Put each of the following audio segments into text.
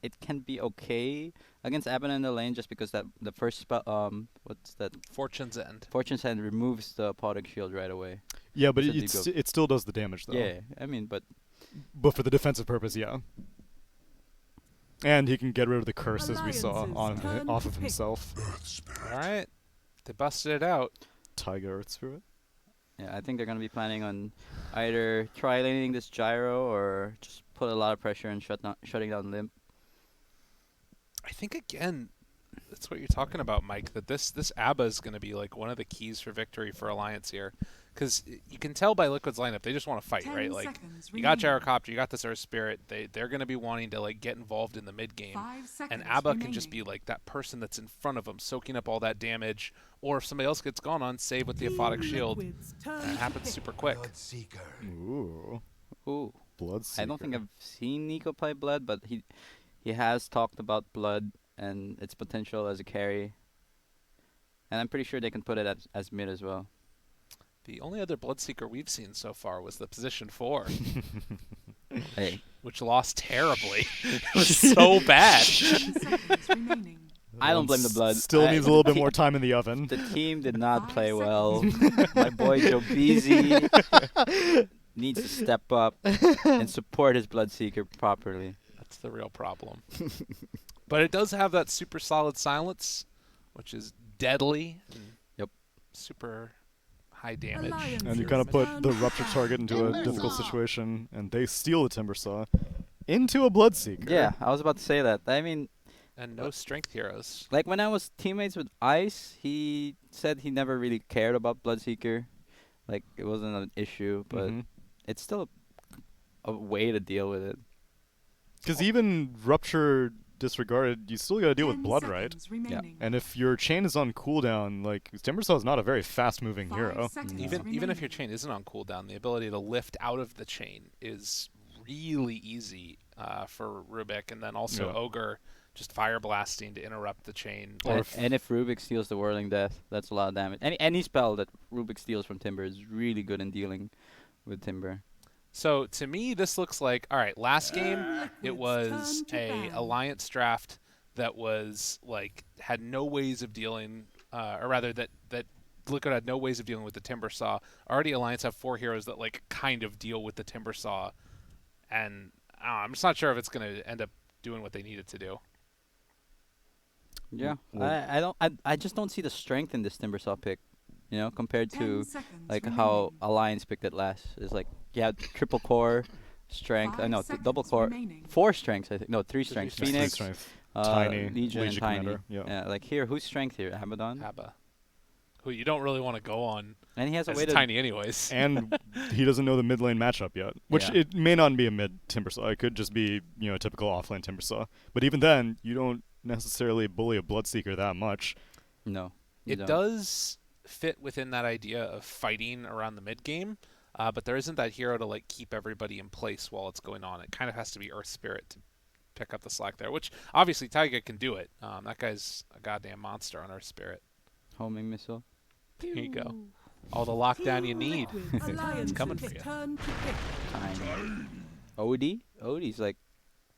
it can be okay against Abaddon in the lane just because that the first spell, what's that? Fortune's End. Fortune's End removes the Apodic Shield right away. Yeah, but So it still does the damage though. Yeah, I mean, but But for the defensive purpose, yeah. And he can get rid of the curse, as we saw, off of himself. All right. They busted it out. Tiger Earth Spirit. yeah, I think they're gonna be planning on either tri-laning this gyro or just put a lot of pressure and shutting down Limp. I think, again, that's what you're talking about, Mike, that this ABBA is going to be like one of the keys for victory for Alliance here. Because you can tell by Liquid's lineup, they just want to fight, right? Like, you got Gyrocopter, you got this Earth Spirit. They're going to be wanting to like get involved in the mid game, and ABBA can just be like that person that's in front of them, soaking up all that damage. Or if somebody else gets gone on, save with the Aphotic Shield. And it happens super quick. Ooh. Ooh, Bloodseeker. I don't think I've seen Nico play Blood, but he has talked about Blood and its potential as a carry. And I'm pretty sure they can put it as mid as well. The only other Bloodseeker we've seen so far was the position 4, Hey, which lost terribly. It was so bad. I don't blame the Blood. Still needs a little bit more time in the oven. The team did not play well. My boy Joe Beasy needs to step up and support his Bloodseeker properly. That's the real problem. But it does have that super solid silence, which is deadly. And Yep. Super high damage. And you kind of put the Rupture target into a difficult situation, and they steal the Timber Saw into a Bloodseeker. Yeah, I was about to say that. I mean, And no strength heroes. like when I was teammates with Ice, he said he never really cared about Bloodseeker. Like it wasn't an issue, but it's still a way to deal with it. Because even Rupture disregarded, you still got to deal with Blood, right? Yeah. And if your chain is on cooldown, like Timbersaw is not a very fast-moving hero. Even if your chain isn't on cooldown, the ability to lift out of the chain is really easy for Rubik, and then also Ogre just fire blasting to interrupt the chain. And if Rubik steals the Whirling Death, that's a lot of damage. Any spell that Rubik steals from Timber is really good in dealing with Timber. So to me, this looks like, all right, last game it was a alliance draft that was like had no ways of dealing, or rather that Liquid had no ways of dealing with the Timber Saw. Already Alliance have 4 heroes that like kind of deal with the Timber Saw, and I'm just not sure if it's going to end up doing what they need it to do. Yeah, I just don't see the strength in this Timber Saw pick, you know, compared to like how Alliance picked it last. It's like you have triple core strength. I know double core, 4 strengths. I think 3 strengths. Phoenix, Tiny, Legion, and Tiny. Commander, yeah. Like here, who's strength here? Abaddon. Abba, who you don't really want to go on. And he has a way to Tiny anyways. And he doesn't know the mid lane matchup yet, which it may not be a mid Timbersaw. It could just be, you know, a typical offlane Timbersaw. But even then, you don't necessarily bully a Bloodseeker that much. No. It does fit within that idea of fighting around the mid game, but there isn't that hero to like keep everybody in place while it's going on. It kind of has to be Earth Spirit to pick up the slack there, which obviously Taiga can do it. That guy's a goddamn monster on Earth Spirit. Homing missile. There you go. All the lockdown you need. It's coming for you. Tiny. OD? OD's like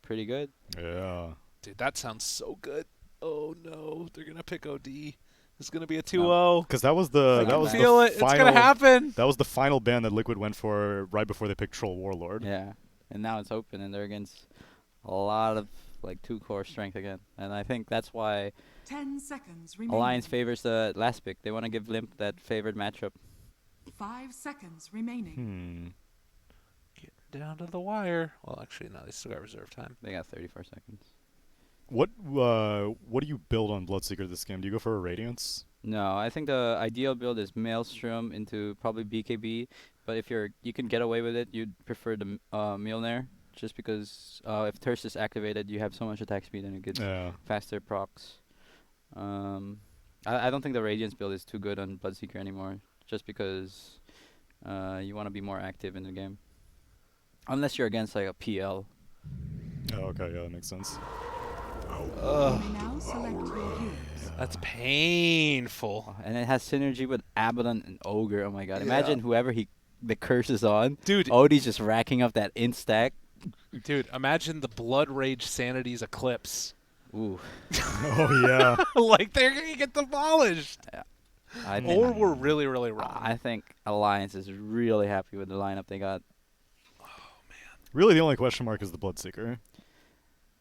pretty good. Yeah. Dude, that sounds so good. Oh no, they're gonna pick OD. It's gonna be a 2-0. Because that was the Feel it. final, it's gonna happen. That was the final ban that Liquid went for right before they picked Troll Warlord. Yeah. And now it's open and they're against a lot of like 2-core strength again. And I think that's why 10 seconds remaining. Alliance favors the last pick. They want to give Limp that favored matchup. 5 seconds remaining. Getting down to the wire. Well, actually, no, they still got reserve time. They got 34 seconds. What do you build on Bloodseeker this game? Do you go for a Radiance? No, I think the ideal build is Maelstrom into probably BKB. But if you can get away with it, you'd prefer the Mjolnir. Just because if Thirst is activated, you have so much attack speed and it gets faster procs. I don't think the Radiance build is too good on Bloodseeker anymore. Just because you want to be more active in the game. Unless you're against like a PL. Oh, okay, yeah, that makes sense. Now select your heroes. That's painful. And it has synergy with Abaddon and Ogre. Oh my god. Imagine whoever the curse is on. Dude. Odie's just racking up that insta-stack. Dude, imagine the Blood Rage Sanity's Eclipse. Ooh. Oh yeah. Like, they're going to get demolished. I think, Or we're really, really wrong. I think Alliance is really happy with the lineup they got. Really, the only question mark is the Bloodseeker.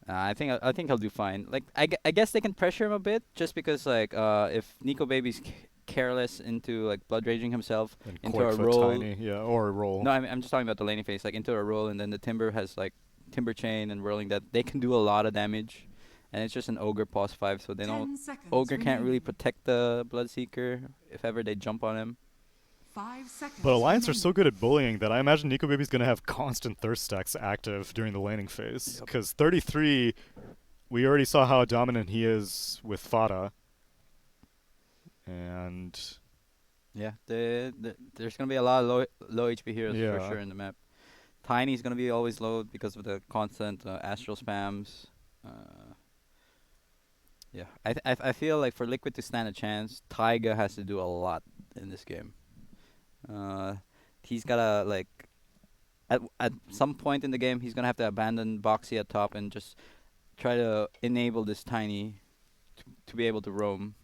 I think he'll do fine. Like I guess they can pressure him a bit just because like if Nico Baby's careless into like blood raging himself And into a Quakefoot roll. Tiny, yeah, or a roll. No, I'm just talking about the laning phase, like into a roll, and then the Timber has like Timber Chain and whirling that they can do a lot of damage, and it's just an Ogre pause 5, so they don't. 10 seconds Ogre can't really remaining. protect the Bloodseeker if ever they jump on him. 5 seconds. But Alliance are so remaining. good at bullying that I imagine Nico Baby's going to have constant thirst stacks active during the laning phase. Yep. Because 33, we already saw how dominant he is with Fada. And Yeah, there's gonna be a lot of low HP heroes for Yeah. sure in the map. Tiny's gonna be always low because of the constant astral spams. Yeah, I feel like for Liquid to stand a chance, Taiga has to do a lot in this game. He's gotta like at some point in the game he's gonna have to abandon Boxy at top and just try to enable this Tiny to be able to roam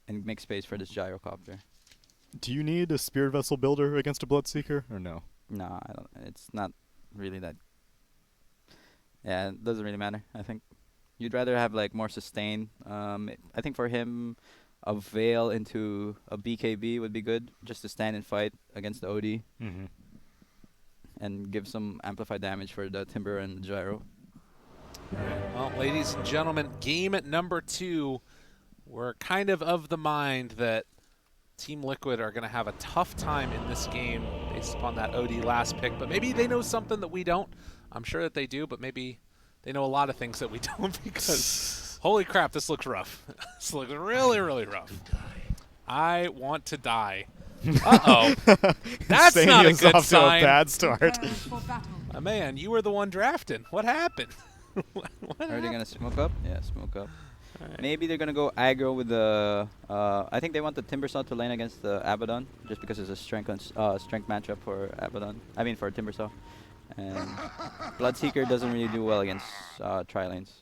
and make space for this gyrocopter. do you need a Spirit Vessel builder against a Bloodseeker, or no? No, I don't. It's not really that. Yeah, it doesn't really matter. I think you'd rather have like more sustain. I think for him, a Veil into a BKB would be good, just to stand and fight against the OD Mm-hmm. and give some amplified damage for the Timber and the Gyro. Well, ladies and gentlemen, game at number 2. We're kind of the mind that Team Liquid are going to have a tough time in this game based upon that OD last pick, but maybe they know something that we don't. I'm sure that they do, but maybe they know a lot of things that we don't because holy crap, this looks rough. This looks really, really rough. I want to die. Uh-oh. That's not a Sania's good off to a sign. bad start. Prepare for battle. Man, you were the one drafting. What happened? What Are they happened? gonna smoke up? Yeah, smoke up. Alright. Maybe they're gonna go aggro with the. I think they want the Timbersaw to lane against the Abaddon, just because it's a strength matchup for Abaddon. I mean for Timbersaw, and Bloodseeker doesn't really do well against tri lanes.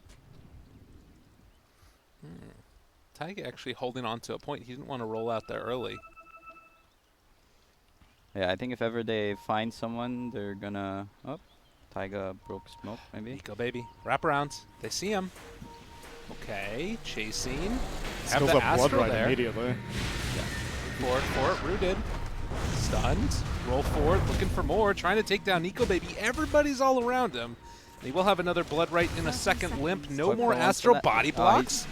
Taiga actually holding on to a point. He didn't want to roll out there early. Yeah, I think if ever they find someone, they're gonna. Oh, Taiga broke smoke maybe. Nico baby. Wraparounds. They see him. Okay. Chasing. Have Skills the up Blood Astral Ride there. immediately. Forward for it. Rooted. Stunned. Roll forward. Looking for more. Trying to take down Nico baby. Everybody's all around him. He will have another Blood Right in a second limp. No What more wants for Astral that? body blocks.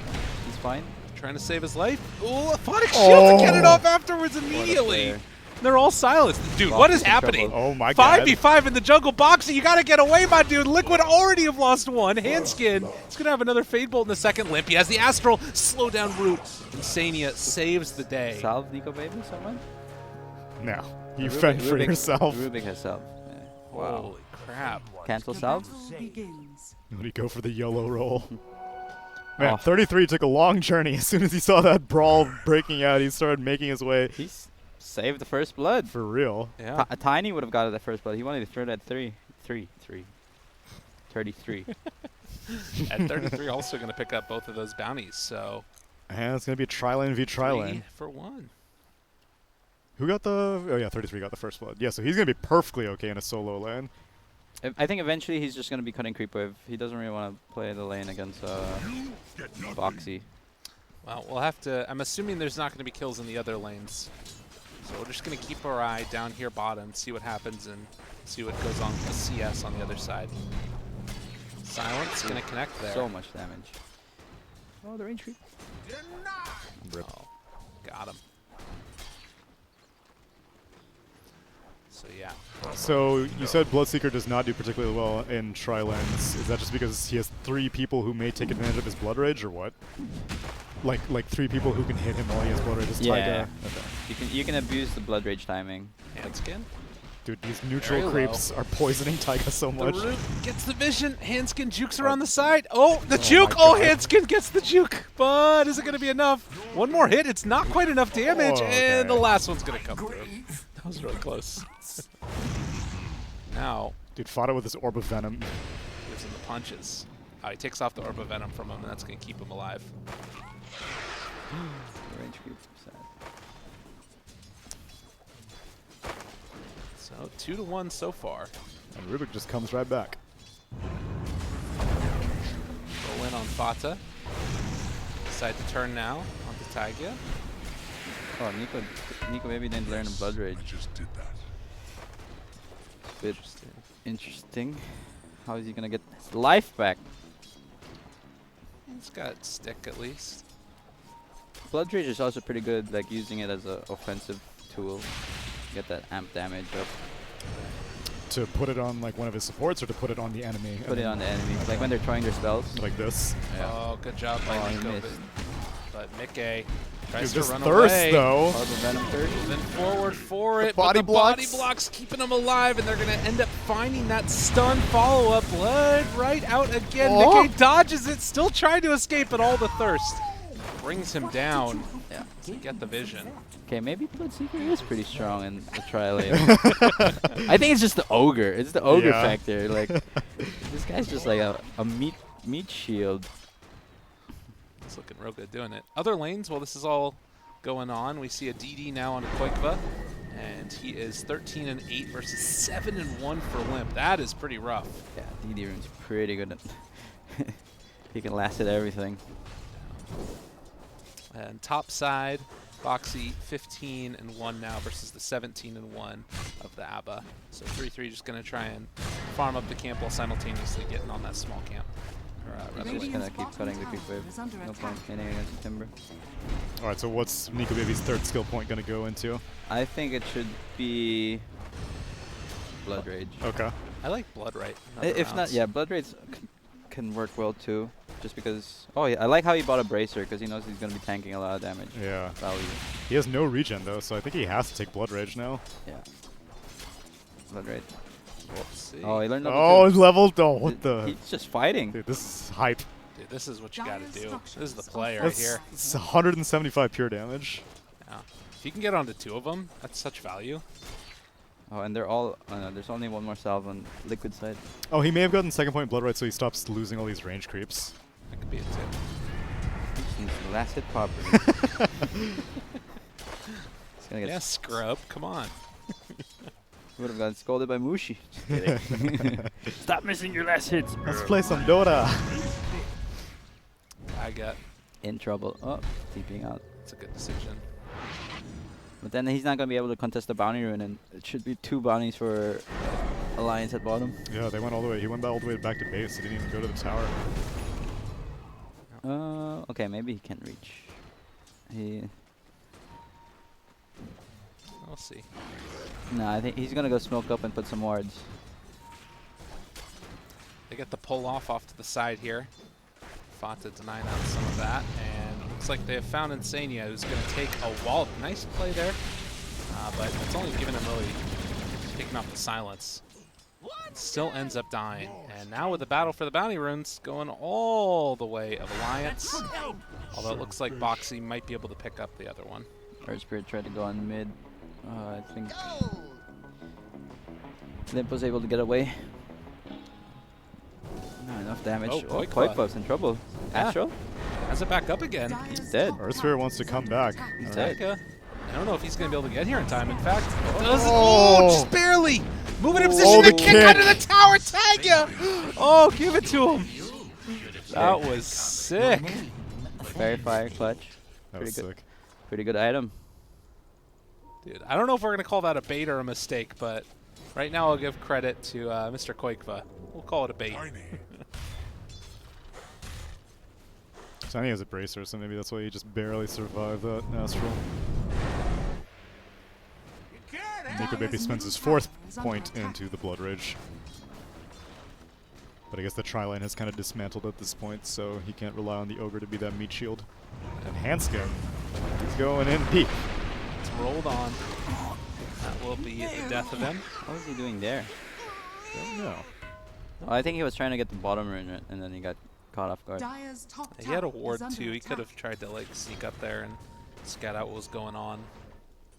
He's fine. Trying to save his life. Oh, a Phonic Shield to get it Oh. off afterwards What a immediately. player. They're all silenced. Dude, Box what is is in happening? trouble. Oh my god. 5v5 in the jungle. Boxy, you gotta get away, my dude. Liquid already have lost one. Handskin. He's gonna have another Fade Bolt in the second limp. He has the Astral. Slow down root. Insania saves the day. Salve Nico baby, someone. No. You Rubik- fend for Rubik- yourself. Rubik has salve. Yeah. Wow. Holy crap. Cancel The salve. battle begins. Let me go for the YOLO roll. Man, Oh. 33 took a long journey. As soon as he saw that brawl breaking out, he started making his way. He's saved the first blood. For real. Yeah. Tiny would have got it at first blood. He wanted to throw it at 33. 33. At 33, also gonna pick up both of those bounties. So And it's going to be a tri-lane v 3 tri-lane. for 1. Who got the... Oh yeah, 33 got the first blood. Yeah, so he's going to be perfectly okay in a solo lane. I think eventually he's just going to be cutting creep wave. He doesn't really want to play the lane against Boxy. Well, we'll have to. I'm assuming there's not gonna be kills in the other lanes. So we're just gonna keep our eye down here bottom, see what happens, and see what goes on with the CS on the other side. Silence gonna connect there. So much damage. Oh, the range creep. Oh, got him. So yeah. So you said Bloodseeker does not do particularly well in tri-lanes. Is that just because he has 3 people who may take advantage of his Blood Rage, or what? Like 3 people who can hit him while he has Blood Rage as Yeah. Taiga? You can abuse the blood rage timing. Handskin. Dude, these neutral Very creeps are poisoning Taiga so The much. root gets the vision. Handskin jukes around the side. Oh, the Oh juke. my Oh, God. Handskin gets the juke. But is it going to be enough? One more hit. It's not quite enough damage. Oh, okay. And the last one's going to come through. That was really close. Now, Dude, Fada with his Orb of Venom. jabs and the punches. He takes off the Orb of Venom from him, and that's going to keep him alive. Range creep. Sad. So 2-1 so far. And Rubik just comes right back. Roll in on Fata. Decide to turn now onto Tagia. Oh, Nico maybe didn't learn Blood Rage. Just did that. Bit interesting. How is he gonna get his life back? He's got stick at least. Blood Rage is also pretty good, like using it as an offensive tool. Get that amp damage up. To put it on like one of his supports or to put it on the enemy? Put it on the enemy. Like when they're throwing their spells. Like this. Yeah. Oh, good job by Oh, he Nico. missed. But Mickey tries Dude, to this run thirst away. though. Orb of Venom thirst. Then forward for it, body but the body blocks. blocks keeping him alive, and they're going to end up finding that stun follow-up. Blood right out again. Oh. Mickey dodges it, still trying to escape, but all the thirst brings him down Yeah. to get the vision. Okay, maybe Bloodseeker is pretty strong in the trial. I think it's just the ogre. It's the ogre Yeah. factor. Like this guy's just like a meat shield. It's looking real good doing it. Other lanes, while this is all going on, we see a DD now on Koikva, and he is 13-8 versus 7-1 for Limp. That is pretty rough. Yeah, DD Rune's pretty good at he can last at everything. And top side, Boxy 15-1 now versus the 17-1 of the ABBA. So 3-3 just going to try and farm up the camp while simultaneously getting on that small camp. I'm just gonna keep cutting the quick wave. No point hitting against the Timber. Alright, so what's Nico Baby's third skill point going to go into? I think it should be Blood Rage. Okay. I like Blood Right. If not, yeah, Blood Rage can work well too. Just because, oh yeah, I like how he bought a Bracer because he knows he's gonna be tanking a lot of damage. Yeah. Value. He has no regen though, so I think he has to take Blood Rage now. Yeah. Blood Rage. Whoopsie. Oh, he learned level Oh, 2. it's leveled. Oh, what the? He's just fighting. Dude, this is hype. Dude, this is what you got to do. This is the play right That's here. it's 175 pure damage. Yeah. If you can get onto 2 of them, that's such value. Oh, and they're all. No, there's only one more salve on liquid side. Oh, he may have gotten second point Blood Right, so he stops losing all these range creeps. That could be it too. Just needs the last hit properly. He's gonna get. Yeah, scrub. Come on. Would have gotten scolded by Mushi. Just kidding. Stop missing your last hits. Let's play some Dota. I got. In trouble. Oh, TPing out. It's a good decision. But then he's not gonna be able to contest the bounty rune, and it should be 2 bounties for Alliance at bottom. Yeah, they went all the way. He went all the way back to base. He didn't even go to the tower. Okay, maybe he can reach. We'll see. No, I think he's gonna go smoke up and put some wards. They get the pull off to the side here. Fata denying out some of that, and looks like they have found Insania, who's going to take a wall. Nice play there, but it's only given him really taking off the silence. Still ends up dying, and now with the battle for the bounty runes going all the way of Alliance. Although it looks like Boxy might be able to pick up the other one. Earth Spirit tried to go on mid. I think Limp was able to get away. Not enough damage. Oh, Oh, Koikva. Koikva's in trouble. Yeah. Astral? Has it back up again. He's dead. Earth Spirit wants to come back. He's Alright. dead. I don't know if he's going to be able to get here in time. In fact, does Oh. just barely. Moving in position Oh, to the kick kick. under the tower. Tag ya. Oh, give it to him. That was sick. Fairy Fire clutch. That was Pretty good. sick. Pretty good item. Dude, I don't know if we're going to call that a bait or a mistake, but right now I'll give credit to Mr. Koikva. We'll call it a bait. Tiny. Tiny has a bracer, so maybe that's why he just barely survived that Astral. Nico Baby spends his 4th point into the Blood Rage. But I guess the tri-line has kind of dismantled at this point, so he can't rely on the Ogre to be that meat shield. And Handskin, he's going in peak. It's rolled on. That will be the death of him. What was he doing there? Don't know. Oh, I think he was trying to get the bottom rune, and then he got caught off guard. Dire's top He had a tower is ward under too. He could attack. have tried to like sneak up there and scout out what was going on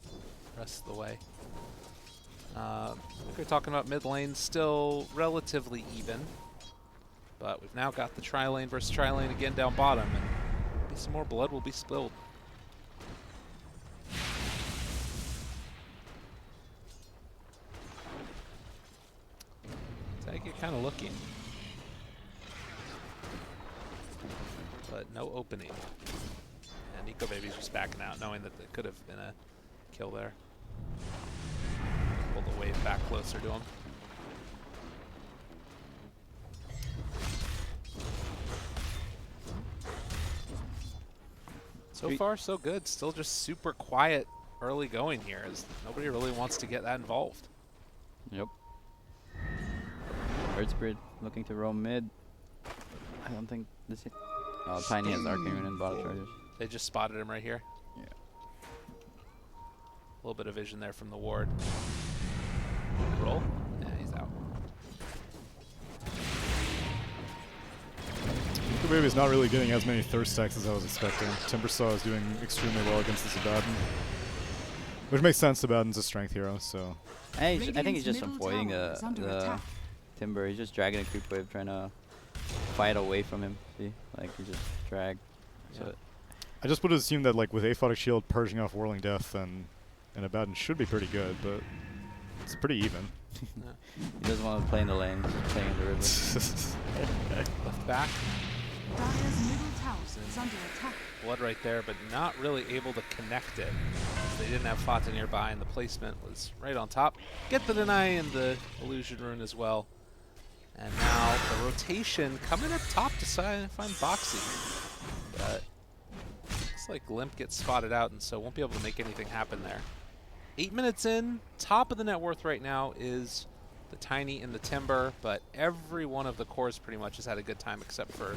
the rest of the way. I think we're talking about mid lane, still relatively even. But we've now got the tri-lane versus tri-lane again down bottom, and maybe some more blood will be spilled. Take it kind of looking. But no opening. And Nico Baby's just backing out, knowing that there could have been a kill there. Pull the wave back closer to him. So far, so good. Still just super quiet early going here, as nobody really wants to get that involved. Yep. Bird Spirit looking to roam mid. I don't think this is... Oh, Tiny has Arcane and bottom charges. They just spotted him right here. Yeah. A little bit of vision there from the ward. Roll. Yeah, he's out. The Baby's not really getting as many thirst stacks as I was expecting. Timbersaw is doing extremely well against this Abaddon. Which makes sense, Abaddon's a strength hero, so... I think he's just Middle avoiding tower is under the attack. Timber. He's just dragging a creep wave, trying to fight away from him. See? Like, he just drag. So Yeah. I just would assume that, like, with Aphotic Shield purging off Whirling Death, and Abaddon should be pretty good, but it's pretty even. he doesn't want to play in the lane. He's playing in the river. Left back. Dire's middle tower is under attack. Blood right there, but not really able to connect it. They didn't have Fata nearby, and the placement was right on top. Get the deny and the illusion rune as well. And now the rotation coming up top to find Boxy. But looks like Limp gets spotted out, and so won't be able to make anything happen there. 8 minutes in, top of the net worth right now is the Tiny and the Timber, but every one of the cores pretty much has had a good time except for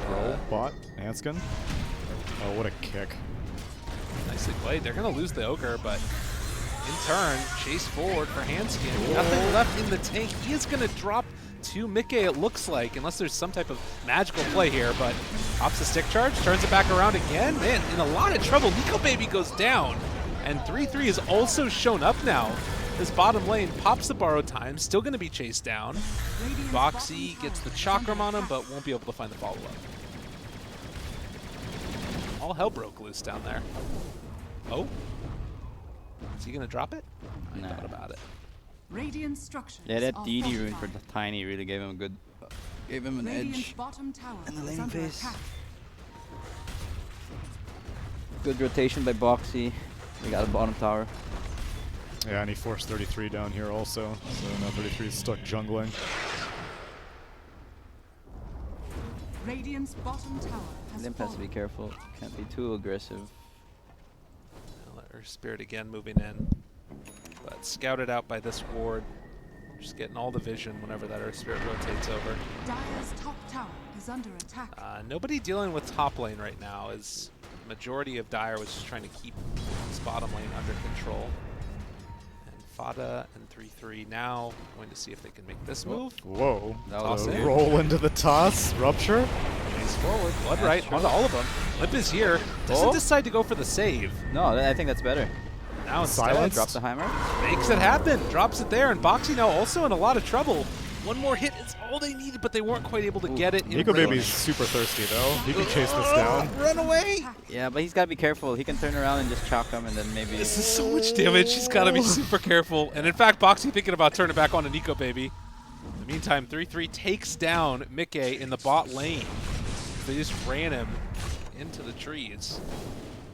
Roll, bot, Hanskin. Oh, what a kick. nicely played. They're going to lose the Ogre, but in turn, chase forward for Hanskin. Nothing left in the tank. He is going to drop to Mickey, it looks like, unless there's some type of magical play here, but pops the stick charge, turns it back around again. Man, in a lot of trouble. Nico Baby goes down, and 3-3 is also shown up now. This bottom lane pops the borrowed time, still going to be chased down. Radiant's Boxy bottom gets the tower is chakram under on him, attack. but won't be able to find the follow-up. All hell broke loose down there. Oh? Is he going to drop it? I Nah. thought about it. Radiant structures Yeah, that are DD rune for fortified. the Tiny really gave him a good... gave him an Radiant's edge. bottom tower in the is lane under phase. attack. Good rotation by Boxy. We got a bottom tower. Yeah, and he forced 33 down here also, so now 33 is stuck jungling. Radiant's bottom tower has Limp has to be fallen. careful. Can't be too aggressive. Let her Spirit again moving in. But scouted out by this ward. Just getting all the vision whenever that Earth Spirit rotates over. Dire's top tower is under attack. Nobody dealing with top lane right now, as the majority of Dire was just trying to keep this bottom lane under control. And Fada and 3-3 now going to see if they can make this move. Whoa. That Toss was in. Roll into the toss, rupture. He's forward, blood Yeah, right sure. onto all of them. Limp is here, doesn't Oh. decide to go for the save. No, I think that's better. Now instead, Silence. Drop the Heimer. makes it happen, drops it there, and Boxy now also in a lot of trouble. One more hit is all they needed, but they weren't quite able to get it. in Nico range. Baby's super thirsty though. He can chase this down. Run away! Attack. Yeah, but he's got to be careful. He can turn around and just chalk him and then maybe... This is so much damage. He's got to be super careful. And in fact, Boxy thinking about turning it back on to Nico Baby. In the meantime, 3-3 takes down Mickey in the bot lane. They just ran him into the trees.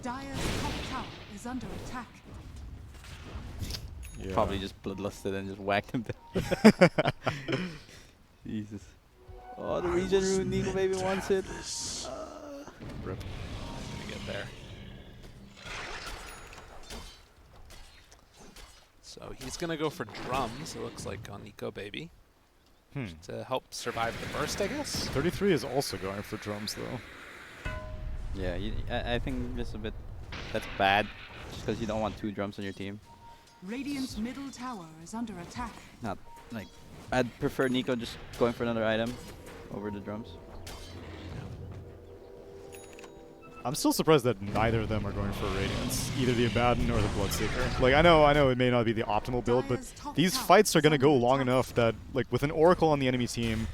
Dire's top tower is under attack. Yeah. Probably just bloodlusted and just whacked him down. Jesus. Oh, the regen rune. Nico Baby wants it. Rip. To get there. So he's going to go for drums, it looks like, on Nico Baby. To help survive the burst, I guess. 33 is also going for drums though. Yeah, I think just a bit... That's bad. Just because you don't want 2 drums on your team. Radiant's middle tower is under attack. Not like... I'd prefer Nico just going for another item over the drums. I'm still surprised that neither of them are going for Radiance, either the Abaddon or the Bloodseeker. Like, I know it may not be the optimal build, but Dire's top these tower fights are is going to under go long attack. enough that, like, with an Oracle on the enemy team,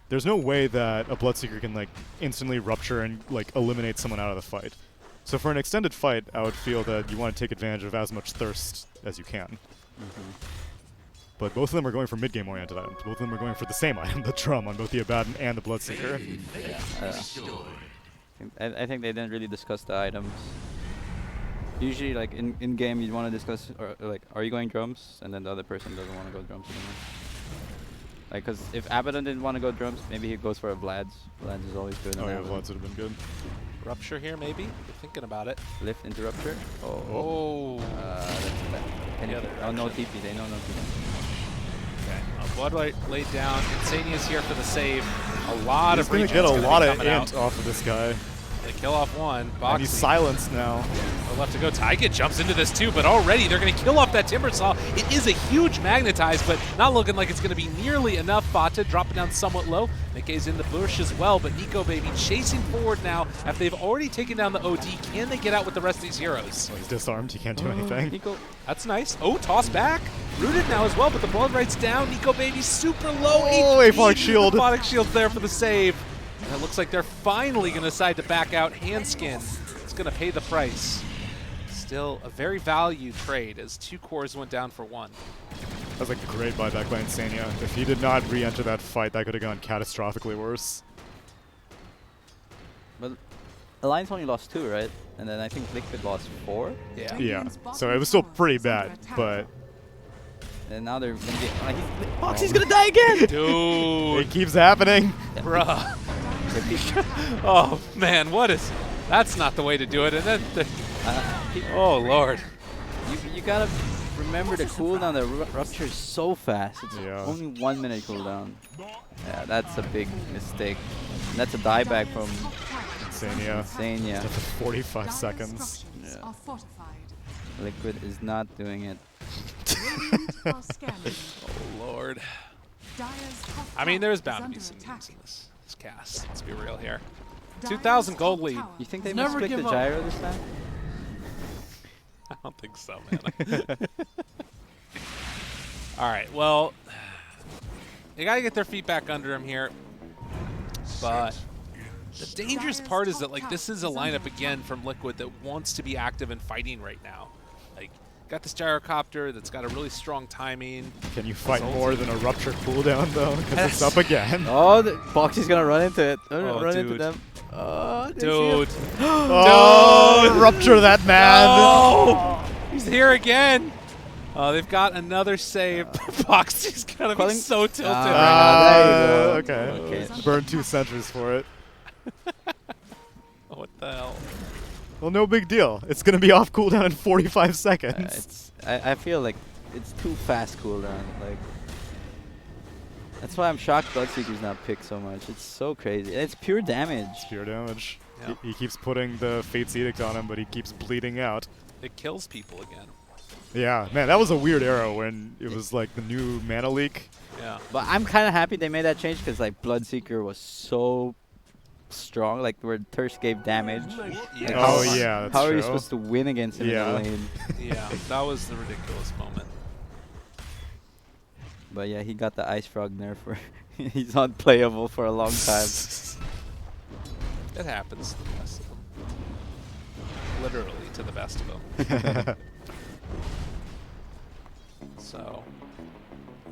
there's no way that a Bloodseeker can like instantly rupture and like eliminate someone out of the fight. So for an extended fight, I would feel that you want to take advantage of as much thirst as you can. But both of them are going for mid-game oriented items. Both of them are going for the same item, the drum, on both the Abaddon and the Bloodseeker. I think they didn't really discuss the items. Usually, like in game, you want to discuss, or like, are you going drums? And then the other person doesn't want to go drums anymore. Like, cause if Abaddon didn't want to go drums, maybe he goes for a Vlad's. Vlad's is always good. Oh yeah, Vlad's would have been good. Rupture here, maybe? You're thinking about it. Lift into rupture. Oh. That's bad. The other Oh, no direction. TP. They know no TP. Okay. Bloodlight laid down. Insania's here for the save. A lot He's of gonna regen's get a gonna be lot of coming int out. off of this guy. They kill off one. And Boxy. he's silenced now. Left to go. Taiga jumps into this too, but already they're going to kill off that Timbersaw. It is a huge magnetize, but not looking like it's going to be nearly enough. Fata dropping down somewhat low. Nikkei's in the bush as well, but Nico Baby chasing forward now. After they've already taken down the OD, can they get out with the rest of these heroes? Oh, he's disarmed. He can't do anything. Nico. That's nice. Oh, toss back. Rooted now as well, but the blood right's down. Nico Baby super low. Oh, HP. Aphotic Shield. Aphotic Shield's there for the save. And it looks like they're finally going to decide to back out. Handskin is going to pay the price. Still a very valued trade as 2 cores went down for 1. That was a great buyback by Insania. If he did not re-enter that fight, that could have gone catastrophically worse. But Alliance only lost 2, right? And then I think Liquid lost 4. Yeah. Yeah, so it was still pretty bad, but And now they're gonna get. Boxy's gonna die again. Dude. it keeps happening. Bruh. Oh, man, what is... That's not the way to do it. And then... oh, Lord. You gotta remember the cooldown. The rupture is so fast. It's Yeah. only 1 minute cooldown. Yeah, that's a big mistake. And that's a dieback from Insania. Insania. After 45 Dire seconds. structures Yeah. are fortified. Liquid is not doing it. Radiant are scanning. Oh, Lord. Dire's top I mean, tower there's is bound to under be some attack. memes in this cast. Let's be real here. Dire's 2,000 gold top lead. tower You think they is might under split the attack. gyro this time? I don't think so, man. All right, well, they got to get their feet back under him here. But the dangerous part is that, like, this is a lineup, again, from Liquid that wants to be active and fighting right now. Like, got this gyrocopter that's got a really strong timing. Can you fight Salty. more than a rupture cooldown, though? Because it's up again. Oh, Boxy's gonna run into it. Oh, Run into dude. them. Oh, Dude. Oh, rupture that man! Oh! He's here again. Oh, they've got another save. Boxy's going to be Calling- so tilted Ah, right there you go. Okay. Okay. Burn 2 sentries for it. now. What the hell? Well, no big deal. It's going to be off cooldown in 45 seconds. I feel like it's too fast cooldown. Like that's why I'm shocked Bloodseeker's not picked so much. It's so crazy. It's pure damage. Pure damage. Yeah. He keeps putting the Fate's Edict on him, but he keeps bleeding out. It kills people again. Yeah, man, that was a weird arrow when it was like the new mana leak. Yeah. But I'm kind of happy they made that change because like Bloodseeker was so strong. Like where Thirst gave damage. Yeah. Oh, how- yeah, that's How are true. you supposed to win against him Yeah. in the lane? Yeah, that was the ridiculous moment. But yeah, he got the Ice Frog nerf for he's unplayable for a long time. It happens to the best of them. Literally to the best of them. So,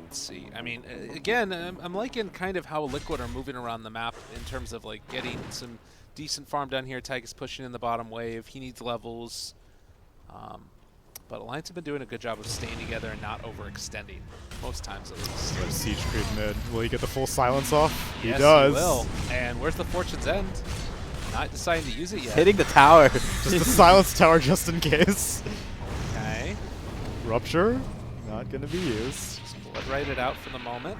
let's see. I mean, again, I'm liking kind of how Liquid are moving around the map in terms of like getting some decent farm down here. Tyke is pushing in the bottom wave. He needs levels. But Alliance have been doing a good job of staying together and not overextending, most times at least. There's Siege Creep mid. Will he get the full silence off? Yes, he does. He will. And where's the Fortune's End? Not deciding to use it yet. Hitting the tower. Just the silence tower just in case. Okay. Rupture, not going to be used. Just blood right it out for the moment.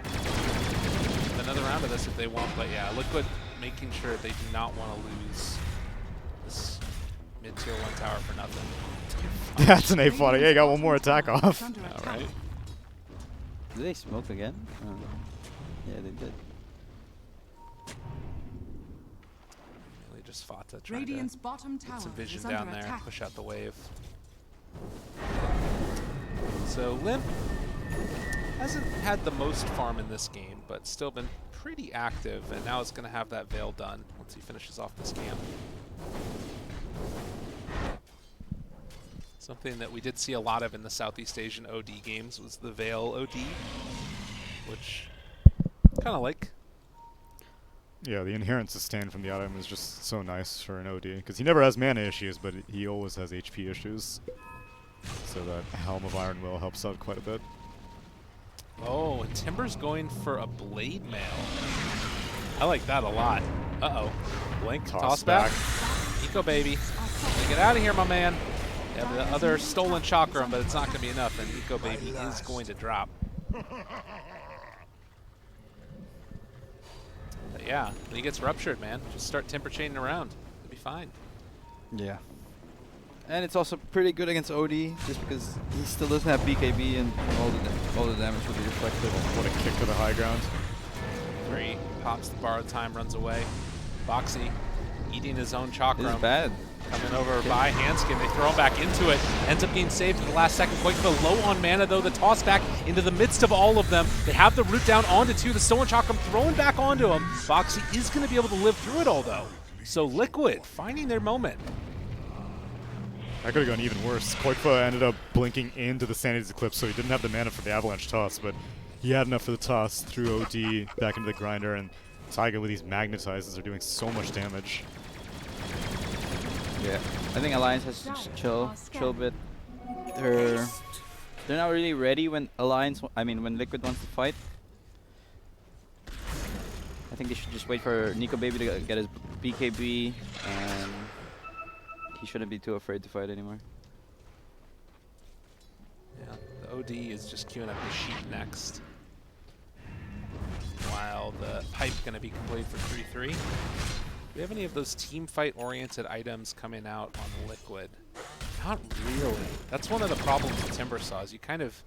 Another round of this if they want, but yeah, Liquid making sure they do not want to lose this mid-tier 1 tower for nothing. That's an A40. Hey, got one more attack off. Under All attack. right. Did they smoke again? Yeah, they did. Really just Fata trying Radiant's to bottom tower get some vision is under down there, attack. push out the wave. So Limp hasn't had the most farm in this game, but still been pretty active, and now it's going to have that Veil done once he finishes off this camp. Something that we did see a lot of in the Southeast Asian OD games was the Veil OD, which kind of like. Yeah, the inherent sustain from the item is just so nice for an OD, because he never has mana issues, but he always has HP issues. So that Helm of Iron Will helps out quite a bit. Oh, and Timber's going for a Blade Mail. I like that a lot. Uh-oh. Blink, toss back. Eco baby. Get out of here, my man. You have the other stolen chakram, but it's not going to be enough, and Eco baby is going to drop. But yeah, when he gets ruptured, man, just start Timber chaining around. It'll be fine. Yeah. And it's also pretty good against OD, just because he still doesn't have BKB and all the damage will be reflected. What a kick to the high ground. 3, pops the borrowed time, runs away. Boxy eating his own chakram. This is bad. Coming over by Handskin, they throw him back into it. Ends up being saved at the last second. Quakefa low on mana though, the toss back into the midst of all of them. They have the root down onto 2, the stolen chakram thrown back onto him. Boxy is going to be able to live through it all though. So Liquid finding their moment. That could have gone even worse. Quakefa ended up blinking into the Sanity's Eclipse, so he didn't have the mana for the Avalanche toss, but he had enough for the toss, threw OD back into the grinder, and Taiga with these magnetizes are doing so much damage. Yeah. I think Alliance has to just chill a bit. They're not really ready when when Liquid wants to fight. I think they should just wait for Nico Baby to get his BKB, and he shouldn't be too afraid to fight anymore. Yeah, the OD is just queuing up the sheet next. While the pipe going to be complete for 3-3. Do we have any of those team fight oriented items coming out on Liquid? Not really. That's one of the problems with Timber Saw is you kind of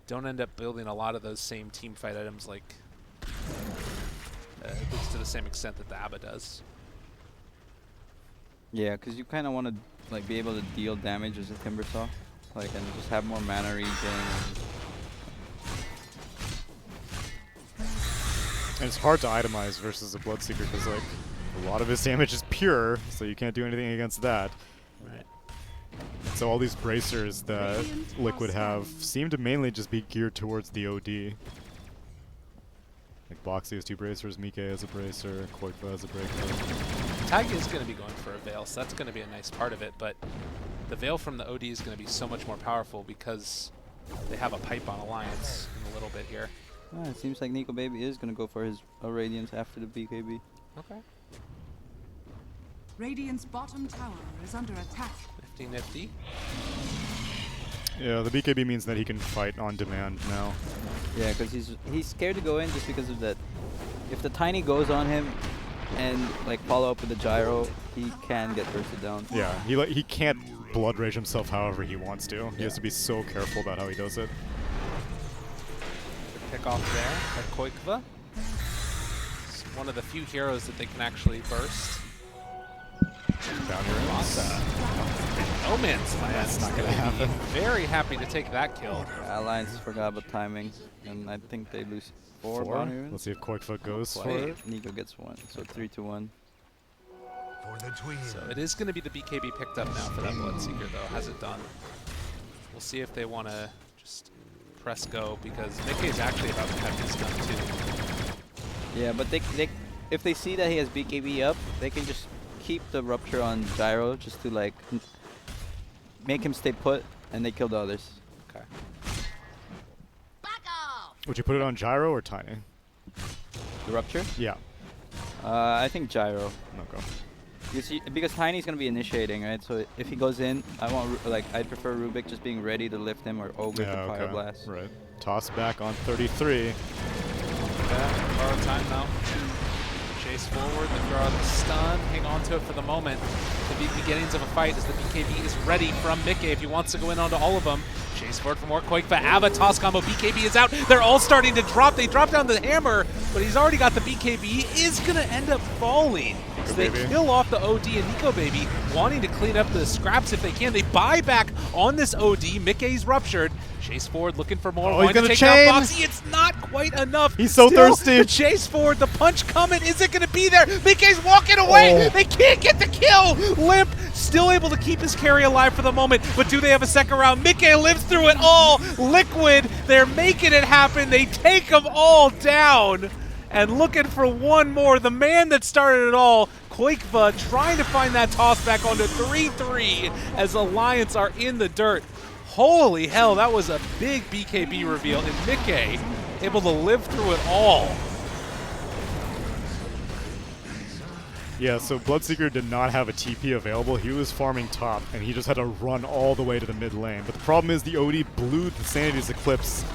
don't end up building a lot of those same team fight items like at least to the same extent that the ABBA does. Yeah, because you kind of want to be able to deal damage as a Timber Saw, and just have more mana regen. And it's hard to itemize versus a Bloodseeker because a lot of his damage is pure, so you can't do anything against that. Right. So all these bracers that Liquid have seem to mainly just be geared towards the OD. Like Boxy has 2 bracers, Mike has a bracer, Quakefa has a bracer. Tag is going to be going for a Veil, so that's going to be a nice part of it, but the Veil from the OD is going to be so much more powerful because they have a pipe on Alliance in a little bit here. It seems like Nico Baby is going to go for his Radiance after the BKB. Okay. Radiant's bottom tower is under attack. Nifty. Yeah, the BKB means that he can fight on demand now. Yeah, because he's scared to go in just because of that. If the Tiny goes on him and follow up with the gyro, he can get bursted down. Yeah, he can't blood rage himself however he wants to. He has to be so careful about how he does it. Pick off there by Quakefa. It's one of the few heroes that they can actually burst. Bounty rings. No Man's Land. That's not gonna happen. Very happy to take that kill. Alliance forgot about timing, and I think they lose 4 bounty runes. Let's see if Quakefa goes for Wait, it. Nico gets 1, so 3-1. For the twin. So it is going to be the BKB picked up now for that Bloodseeker, though. Has it done? We'll see if they want to just press go, because Mickey is actually about to have his done too. Yeah, but if they see that he has BKB up, they can just keep the Rupture on Gyro just to make him stay put, and they kill the others. Okay. Would you put it on Gyro or Tiny? The Rupture? Yeah. I think Gyro. Okay. Because Tiny's gonna be initiating, right? So if he goes in, I'd prefer Rubik just being ready to lift him, or Ogre to Fire Blast. Right. Toss back on 33. Okay, borrow time now. Chase forward, they throw out the stun, hang on to it for the moment. The beginnings of a fight as the BKB is ready from Mickey if he wants to go in onto all of them. Chase forward for more Quakefa. Ava toss combo, BKB is out. They're all starting to drop. They drop down the hammer, but he's already got the BKB. Is going to end up falling. Nico They Baby. kill off the OD and Nico Baby, wanting to clean up the scraps if they can. They buy back on this OD. Mickey's ruptured. Chase forward looking for more. Oh, Wanting he's gonna to take down chain. Foxy. It's not quite enough. He's so Still, thirsty. the chase forward, the punch coming. Is it going to be there? Mickey's walking away. Oh. They can't get the kill. Limp still able to keep his carry alive for the moment, but do they have a second round? Mickey lives through it all. Liquid, they're making it happen. They take them all down. And looking for one more, the man that started it all, Qualifiers, trying to find that toss back onto 3-3 as Alliance are in the dirt. Holy hell, that was a big BKB reveal, and Mickey able to live through it all. Yeah, so Bloodseeker did not have a TP available. He was farming top, and he just had to run all the way to the mid lane. But the problem is the OD blew the Sanity's Eclipse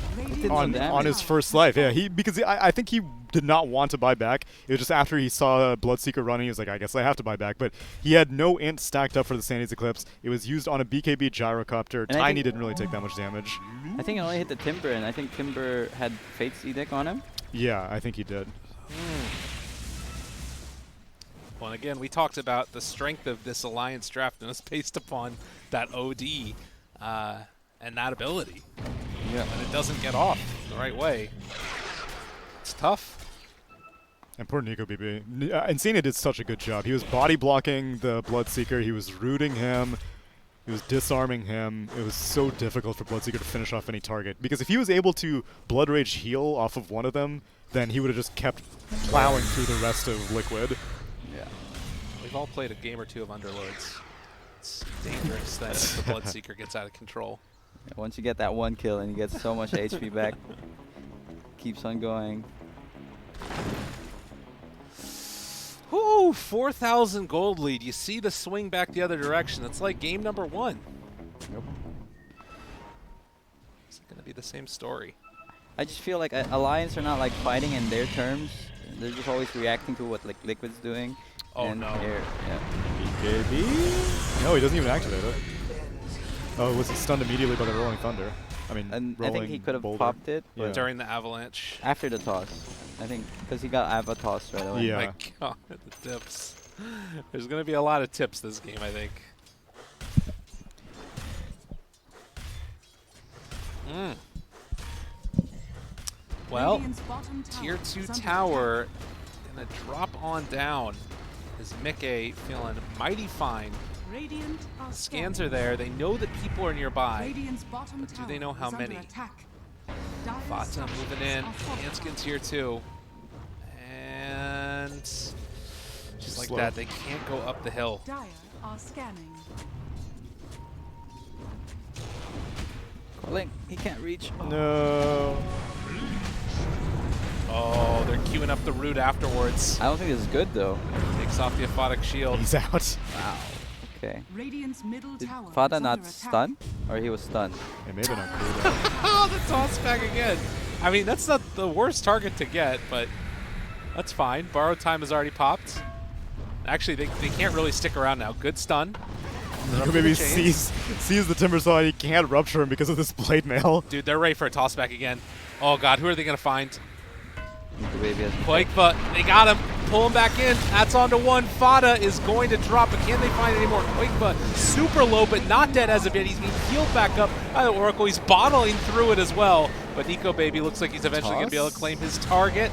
on his first life. Yeah, because I think he did not want to buy back. It was just after he saw Bloodseeker running, he was like, I guess I have to buy back. But he had no int stacked up for the Sanity's Eclipse. It was used on a BKB gyrocopter. And Tiny didn't really take that much damage. I think it only hit the Timber, and I think Timber had Fate's Edict on him. Yeah, I think he did. Well, and again, we talked about the strength of this Alliance draft, and it's based upon that OD and that ability. Yeah. And it doesn't get off the right way. It's tough. And poor Nico BB. Insania did such a good job. He was body blocking the Bloodseeker. He was rooting him. He was disarming him. It was so difficult for Bloodseeker to finish off any target. Because if he was able to Blood Rage heal off of one of them, then he would have just kept plowing through the rest of Liquid. Yeah. We've all played a game or two of Underlords. It's dangerous that the Bloodseeker gets out of control. Once you get that one kill and you get so much HP back, keeps on going. Whoo, 4,000 gold lead. You see the swing back the other direction. It's like game number 1. Nope. Is it going to be the same story? I just feel like Alliance are not like fighting in their terms. They're just always reacting to what like Liquid's doing. Oh, and no. Yeah. BKB? No, he doesn't even activate it. Oh, was he stunned immediately by the Rolling Thunder? I mean, And I Rolling think he could have Boulder. popped it, but Yeah. During the avalanche. after the toss. I think because he got Ava toss right away. Yeah. My God, the tips. There's going to be a lot of tips this game, I think. Well, Radiant's bottom tower Tier 2 is under tower going to drop on down. Is Mickey feeling mighty fine. attack. Radiant are Scans are there. They know that people are nearby. Radiant's bottom But do tower they know how is under many? attack. Dire Fata structures moving in. are fortified. Hanskin Tier 2. And just like Slow. that, they can't go up the hill. Dire are scanning. Link, he can't reach. No. Oh, they're queuing up the root afterwards. I don't think this is good though. Takes off the aphotic shield. He's out. Wow. Okay. Radiant's middle Did tower Fada is not under attack. stun? Or he was stunned? It may have been on cooldown. Oh, the toss back again. I mean, that's not the worst target to get, but that's fine. Borrow time has already popped. Actually, they can't really stick around now. Good stun. Nico Baby sees the Timbersaw and he can't rupture him because of this blade mail. Dude, they're ready for a toss back again. Oh, God, who are they going to find? The baby has Quake, but they got him. Pull him back in. That's on to one. Fada is going to drop, but can they find any more? Quake, but super low, but not dead as of yet. He's being healed back up by the Oracle. He's bottling through it as well. But Nico Baby looks like he's eventually going to be able to claim his target.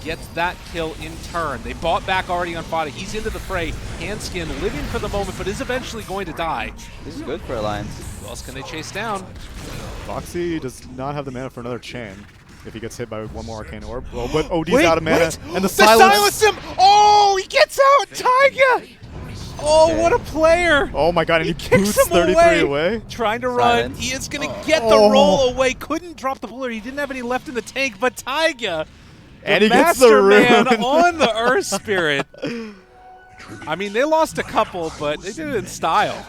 Gets that kill in turn. They bought back already on Fada. He's into the fray. Handskin living for the moment, but is eventually going to die. This is good for Alliance. Who else can they chase down? Foxy does not have the mana for another chain if he gets hit by one more Arcane Orb. Well, but OD's Wait, out of mana. wait. And the They silence. silenced him! Oh, he gets out! Taiga! Oh, Okay. what a player! Oh my god, and he kicks boots him 33 away. Trying to run. Silence. He is going to get the Oh. roll away. Couldn't drop the puller. He didn't have any left in the tank, but Taiga, And he the gets the master man rune. on the Earth Spirit. I mean, they lost a couple, but they did it in style.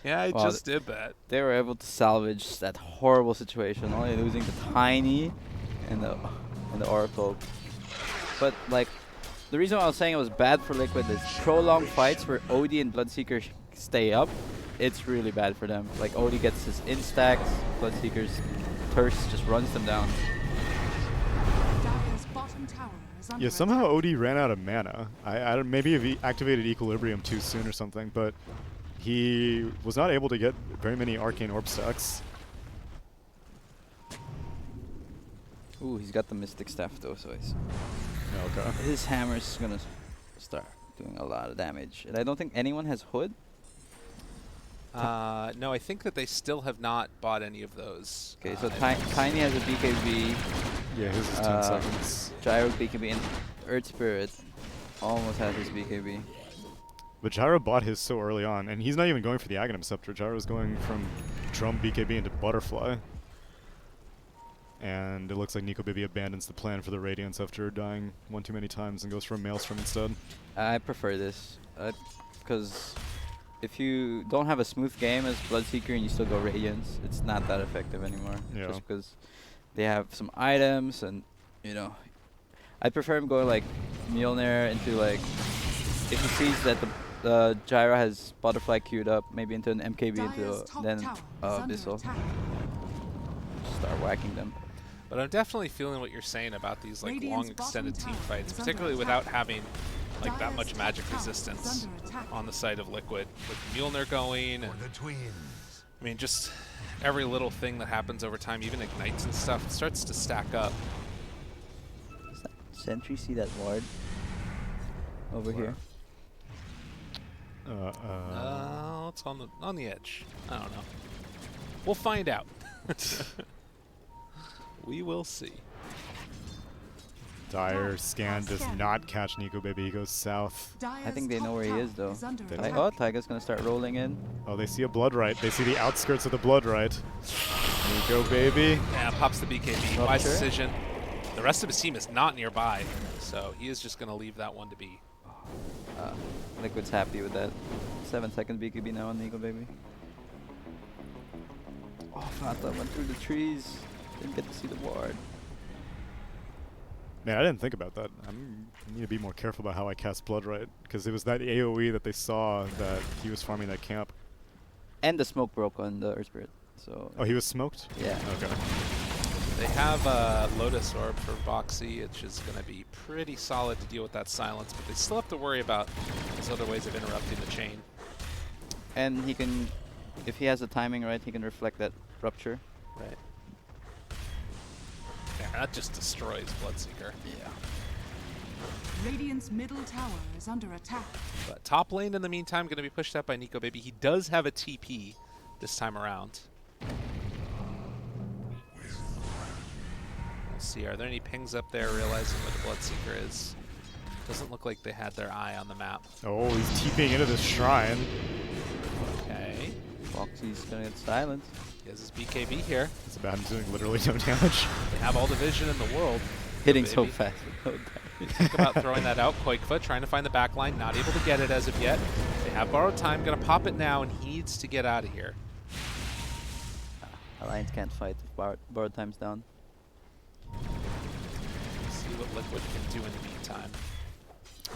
Yeah, I Wow, just did that. They were able to salvage that horrible situation, only losing the Tiny and the Oracle. But like, the reason why I was saying it was bad for Liquid is prolonged fights where OD and Bloodseeker stay up. It's really bad for them. Like OD gets his instacks, Bloodseeker's thirst just runs them down. Dire's bottom tower is under Yeah, somehow attack. OD ran out of mana. I don't, maybe he activated Equilibrium too soon or something, but he was not able to get very many Arcane Orb stacks. Ooh, he's got the Mystic Staff though, so Okay. his hammer's gonna start doing a lot of damage. And I don't think anyone has Hood. No, I think that they still have not bought any of those. Okay, so items. Tiny has a BKB, Yeah, his is 10 seconds. Gyro BKB, and Earth Spirit almost has his BKB. But Gyro bought his so early on, and he's not even going for the Aghanim Scepter. Gyro's going from Drum BKB into Butterfly. And it looks like Nico Bibi abandons the plan for the Radiance after dying one too many times and goes for a Maelstrom instead. I prefer this, because if you don't have a smooth game as Bloodseeker and you still go Radiance, it's not that effective anymore. Yeah. Just because they have some items and, you know, I prefer him going like Mjolnir into like, if he sees that the Gyro has Butterfly queued up, maybe into an MKB Dire's into top then tower is under Abyssal. attack. Start whacking them. But I'm definitely feeling what you're saying about these like Radiant's long extended bottom team tower fights, is under particularly attack. without having like that Dire's much top magic tower is resistance under attack. on the side of Liquid with Mjolnir going, and For the twins. I mean just every little thing that happens over time, even ignites and stuff, starts to stack up. Does that Sentry see that ward over here? It's on the edge. I don't know. We'll find out. We will see. Dire scan does not catch Nico Baby. He goes south. I think they know where he is though. They Like, know. oh, Taiga's gonna start rolling in. Oh, they see a Blood Right. They see the outskirts of the Blood Right. Nico Baby. Yeah, pops the BKB. Not Wise sure. decision. The rest of his team is not nearby, so he is just going to leave that one to be. Liquid's happy with that. 7-second BKB now on Nico Baby. Oh, Fanta went through the trees. Didn't get to see the ward. Man, I didn't think about that. I need to be more careful about how I cast Blood Right, because it was that AoE that they saw that he was farming that camp. And the smoke broke on the Earth Spirit. So Oh, he was smoked? yeah. Okay. They have Lotus Orb for Boxy, which is going to be pretty solid to deal with that silence, but they still have to worry about those other ways of interrupting the chain. And he can, if he has the timing right, he can reflect that rupture. Right. Yeah, that just destroys Bloodseeker. Yeah. Radiant's middle tower is under attack. But top lane in the meantime going to be pushed out by Nico Baby. He does have a TP this time around. We'll see. Are there any pings up there realizing where the Bloodseeker is? Doesn't look like they had their eye on the map. Oh, he's TPing into this shrine. Okay. Foxy's gonna get silenced. He has his BKB here. It's about him doing literally no damage. They have all the vision in the world. Hitting so Baby. fast. Think about throwing that out. Quakefoot trying to find the back line, not able to get it as of yet. They have borrowed time, gonna pop it now, and he needs to get out of here. Alliance can't fight if borrowed time's down. See what Liquid can do in the meantime.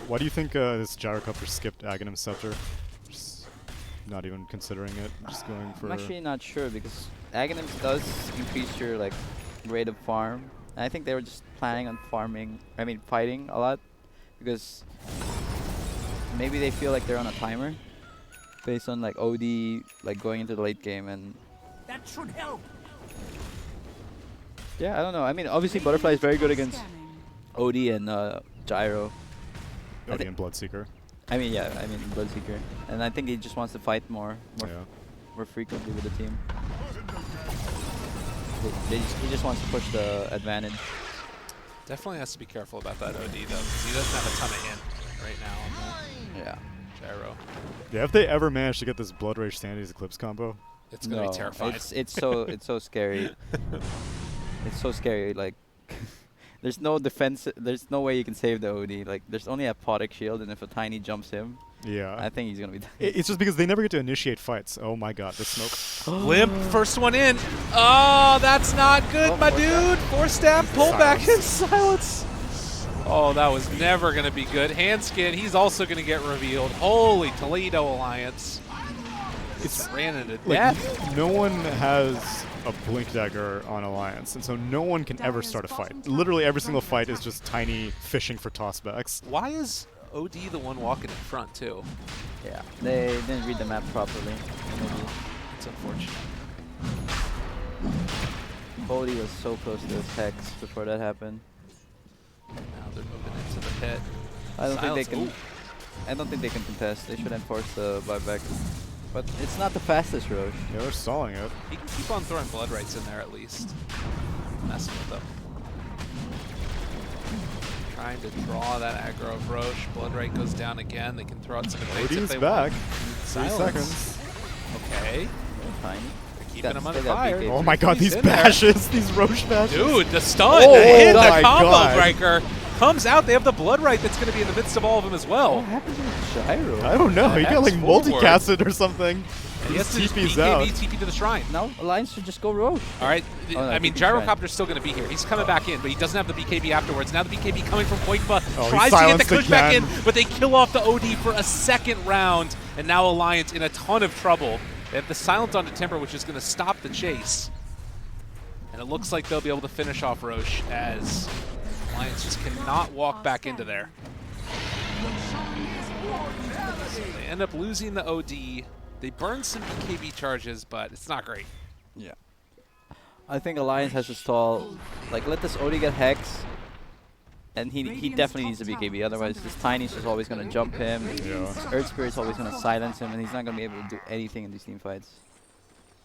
Why do you think this Gyrocopter skipped Aghanim Scepter? Just not even considering it, just going for... I'm actually not sure because Aghanim does increase your like rate of farm. And I think they were just planning on fighting a lot because maybe they feel like they're on a timer based on like OD like going into the late game and That should help. yeah, I don't know. I mean, obviously Butterfly is very good against Scanning. OD and Gyro. I Odin thi- and Bloodseeker. I mean, yeah, I mean Bloodseeker, and I think he just wants to fight more Yeah. frequently with the team. He just wants to push the advantage. Definitely has to be careful about that OD though, because he doesn't have a ton of hint right now on Yeah. the Gyro. Yeah, if they ever manage to get this Blood Rage Sanity's Eclipse combo, It's gonna be terrifying. It's so scary. It's so scary. Like, there's no defense. There's no way you can save the OD. Like, there's only a Potic shield, and if a Tiny jumps him, yeah. I think he's gonna be. It's just because they never get to initiate fights. Oh my god, the smoke. Limp, first one in. Oh, that's not good, Oh, my force dude. Force stab, pull back in Silence. silence. Oh, that was never going to be good. Handskin, he's also going to get revealed. Holy Toledo Alliance. It's ran into Like, death. no one has a Blink Dagger on Alliance, and so no one can ever start a fight. Literally every single fight is just Tiny fishing for tossbacks. Why is OD the one walking in front, too? Yeah, they didn't read the map properly. Maybe. It's unfortunate. Cody was so close to his Hex before that happened. Now they're moving into the pit. I don't think they Silence. can. I don't think they can contest. They should enforce the buyback. But it's not the fastest Roche. Yeah, they're stalling it. He can keep on throwing blood rights in there at least. Messing with them. Trying to draw that aggro of Roche. Blood right goes down again. They can throw out some invades if OD's they back. want. 3 Silence. seconds. Okay. Tiny. They're keeping Got- him they under got fire. BK3. Oh my god, He's these in there. bashes! These Roche bashes! Dude, the stun Oh hit the my combo God. breaker. Comes out. They have the blood right that's going to be in the midst of all of them as well. What happened to the gyro? I don't know, he got like Hex forward. multicasted or something. And he has to just TP's BKB, out. TP to the shrine. No, Alliance should just go Roche. All right. Oh, no, I mean, TP shrine. Gyrocopter's still going to be here. He's coming back in, but he doesn't have the BKB afterwards. Now the BKB coming from Koikba. Oh, he Tries to get the silenced pushback in, again. but they kill off the OD for a second round. And now Alliance in a ton of trouble. They have the silence onto Timber, which is going to stop the chase. And it looks like they'll be able to finish off Roche as Alliance just cannot walk back into there. So they end up losing the OD. They burn some BKB charges, but it's not great. Yeah. I think Alliance has to stall. Like, let this OD get Hex. And he definitely needs a BKB. Otherwise, this Tiny's just always going to jump him. Yeah. This Earth Spirit's always going to silence him. And he's not going to be able to do anything in these team fights.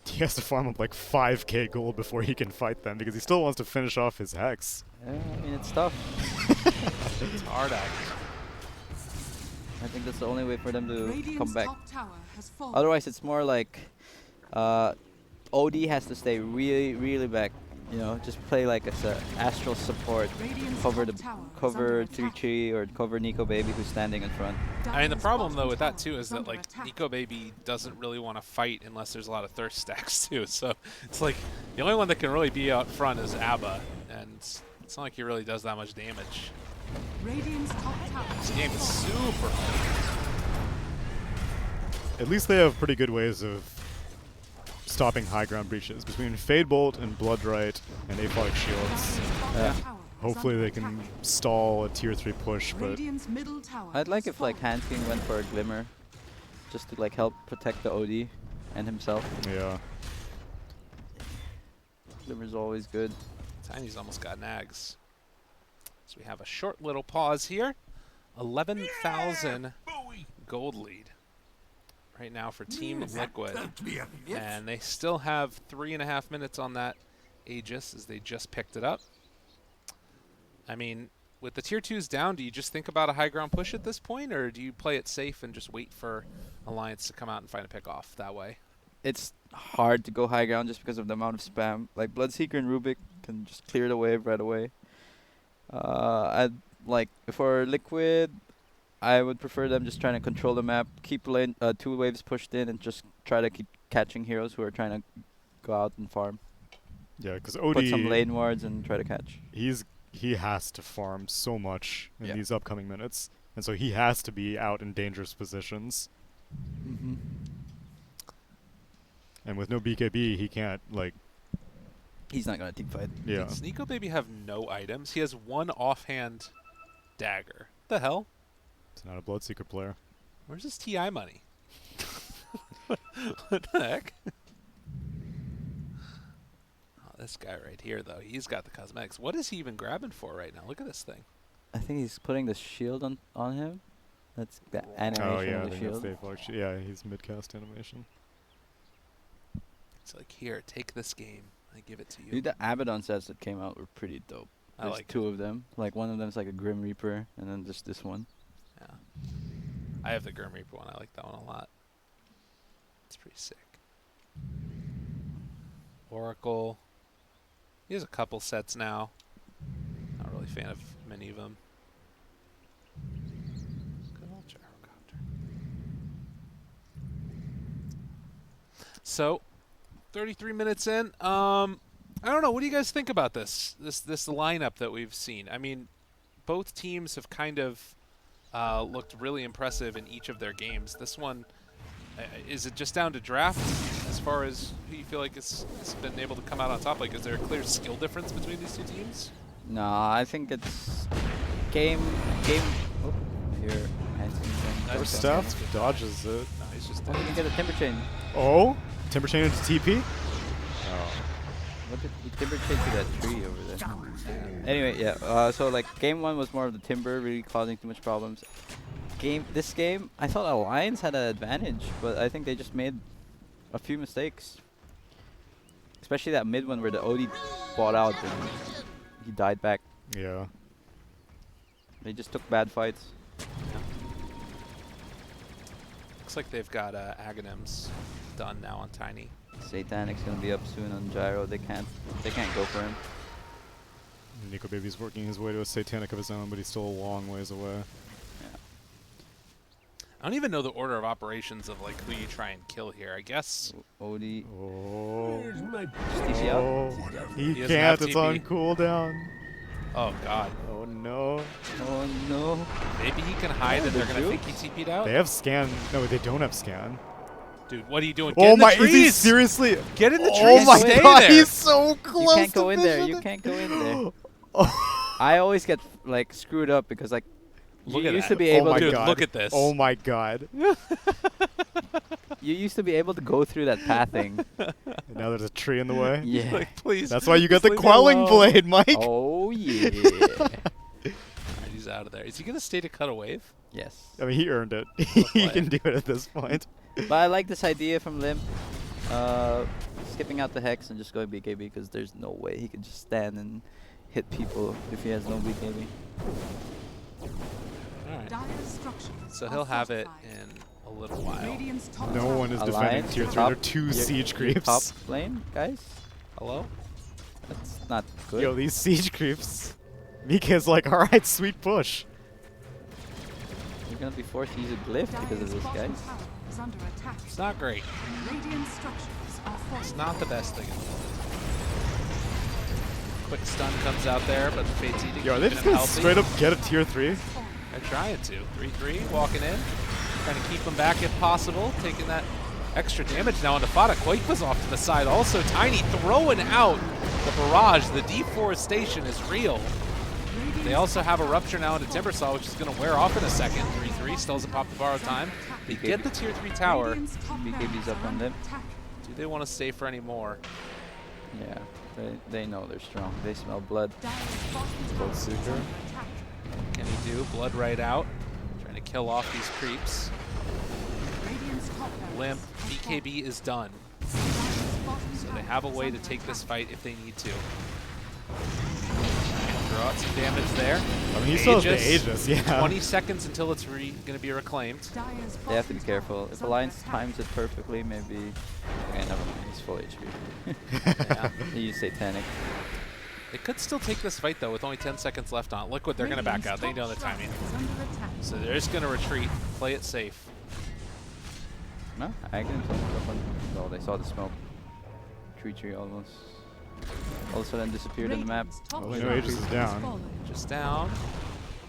He has to farm up like 5k gold before he can fight them because he still wants to finish off his Hex. Yeah, I mean, it's tough. It's hard act. I think that's the only way for them to Radiant's come back. top tower has fallen. Otherwise, it's more like OD has to stay really, really back. You know, just play like as a astral support, Radiant's cover top the tower is cover under attack. 3-3 or cover Nico Baby who's standing in front. I mean, the Dire's problem though bottom with that tower too is that under like attack. Nico Baby doesn't really want to fight unless there's a lot of thirst stacks too. So it's like the only one that can really be out front is Abba, and it's not like he really does that much damage. Radiant's top tower This has game is fallen. super fast. At least they have pretty good ways of stopping high ground breaches between Fade Bolt and Bloodright and Aphonic Shields. Dire's bottom Yeah. tower is Hopefully under they can attack. stall a tier 3 push, but Radiant's middle tower I'd like has if like fallen. Hansking went for a Glimmer, just to like help protect the OD and himself. yeah. Glimmer's always good. Tiny's almost got nags. So we have a short little pause here. 11,000 gold lead right now for Team Liquid. And they still have 3.5 minutes on that Aegis as they just picked it up. I mean, with the tier 2s down, do you just think about a high ground push at this point, or do you play it safe and just wait for Alliance to come out and find a pick off that way? It's hard to go high ground just because of the amount of spam. Like Bloodseeker and Rubik can just clear the wave right away. I'd like for Liquid, I would prefer them just trying to control the map, keep lane 2 waves pushed in, and just try to keep catching heroes who are trying to go out and farm. Yeah, because Put some OD, lane wards and try to catch. he has to farm so much in Yeah. these upcoming minutes. And so he has to be out in dangerous positions. Mm-hmm. And with no BKB, he can't, like, He's not gonna team fight. yeah. Does Nico Baby have no items? He has one offhand dagger. The hell? It's not a Bloodseeker player. Where's his TI money? What the heck? Oh, this guy right here, though, he's got the cosmetics. What is he even grabbing for right now? Look at this thing. I think he's putting the shield on him. That's the animation Oh yeah, I of the think that's shield. the Aphonic Yeah, he's mid-cast animation. It's like, here, take this game. I give it to you. Dude, the Abaddon sets that came out were pretty dope. I There's like 2 of them. Like one of them's like a Grim Reaper, and then just this one. Yeah. I have the Grim Reaper one. I like that one a lot. It's pretty sick. Oracle. He has a couple sets now. Not really a fan of many of them. Good old Gyrocopter. So, 33 minutes in. I don't know. What do you guys think about this lineup that we've seen? I mean, both teams have kind of looked really impressive in each of their games. This one, Is it just down to draft as far as who you feel like has been able to come out on top? Like, is there a clear skill difference between these two teams? No, I think it's game. Oh, here, Nice. Staff dodges it. No, he's just Oh, you get a timber chain. Oh, timber chain into TP. What did he timber chain to that tree over there? Anyway, yeah. So like game 1 was more of the timber really causing too much problems. This game, I thought Alliance had an advantage, but I think they just made a few mistakes. Especially that mid one where the OD bought out and he died back. Yeah. They just took bad fights. Looks like they've got Aghanims done now on Tiny. Satanic's gonna be up soon on Gyro. They can't go for him. Nico Baby's working his way to a Satanic of his own, but he's still a long ways away. I don't even know the order of operations of like who you try and kill here. I guess OD. Oh. Just TC out. Oh. He doesn't have can't. It's on TP. cooldown. Oh god. Oh no. Oh no. Maybe he can hide Oh, and they're the gonna think jukes? he TP'd out. They have scan. No, they don't have scan. Dude, what are you doing? Get Oh in the my! Is he trees! seriously? Get in the trees. Oh my Stay god! there. He's so close. You can't to go in there. finish You it. can't go in there. Oh. I always get like screwed up because like Look you at used that. to be Oh able my to Dude, god. look at this. Oh my god. you used to be able to go through that pathing. And now there's a tree in the way. Yeah. Like, please. That's why you got just the leave me quelling alone. blade, Mike. Oh yeah. Alright, he's out of there. Is he gonna stay to cut a wave? Yes. I mean, he earned it. he play. can do it at this point. But I like this idea from Limp. Skipping out the Hex and just going BKB because there's no way he can just stand and hit people if he has no BKB. Alright. Dire structures So are he'll have it fortified. in a little while. Radiant's top No tower one is defending Alliance, tier 3. top- They're two your- siege your creeps. Top lane, guys. Hello? That's not good. Yo, these siege creeps. Mika's like, alright, sweet push. You're gonna be forced to use a glyph because of Dire's this, bottom guys. tower is under attack. It's not great. Radiant structures are It's fortified. not the best thing in the world. Quick stun comes out there, but the Fate's eating. Yo, are they keeping just him gonna healthy. straight up get a tier 3? They're trying to. 3-3, walking in. Trying to keep him back if possible. Taking that extra damage now onto Fada. Quake was off to the side. Also, Tiny throwing out the barrage. The deforestation is real. They also have a Rupture now into Timbersaw, which is going to wear off in a second. 3-3, still doesn't pop the borrowed time. They get the tier 3 tower. Radiant's top BKB's up barracks are on under them. attack. Do they want to stay for any more? Yeah, they know they're strong. They smell blood. Dire's bottom tower is Seeker. under attack. What can he do? Blood right out. Trying to kill off these creeps. Radiant's top barracks Limp. are BKB is done. Dire's bottom So they tower have a is way to under take this attack. fight if they need to. Throw out some damage there. I mean, he still has the Aegis. Aegis, yeah. 20 seconds until it's going to be reclaimed. Dire's They have to bottom be tower careful. is If under Alliance attack. times it perfectly, maybe. Okay, never mind. He's full HP. Yeah. He used Satanic. They could still take this fight though with only 10 seconds left on it. Liquid, they're going to back out. They know the timing. Is under attack. So they're just going to retreat, play it safe. No, Aghanim's up on. Oh, they saw the smoke. Tree almost. All of a sudden disappeared in the map. Radiant's top Oh, no, tower Aegis is down. fallen. Just down.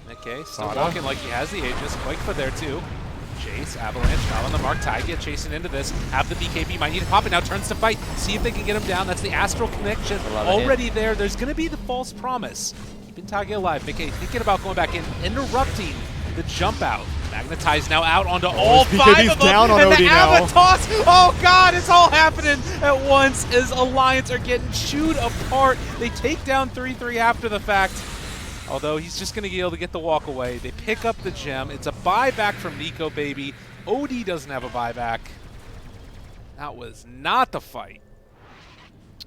Okay, still Fada. walking like he has the Aegis. Quakefoot there too. Chase, Avalanche, not on the mark. Taiga chasing into this. Have the BKB, might need to pop it now. Turns to fight. See if they can get him down. That's the Astral Connection A lot of already there. There's going to be the false promise. Keeping Taiga alive. Mickey thinking about going back in, interrupting the jump out. Magnetize now out onto all his 5 BKB's of them. down on and OD the now. Avatos. Oh god, it's all happening at once as Alliance are getting chewed apart. They take down 3-3 after the fact. Although he's just going to be able to get the walk away. They pick up the gem. It's a buyback from Nico Baby. OD doesn't have a buyback. That was not the fight.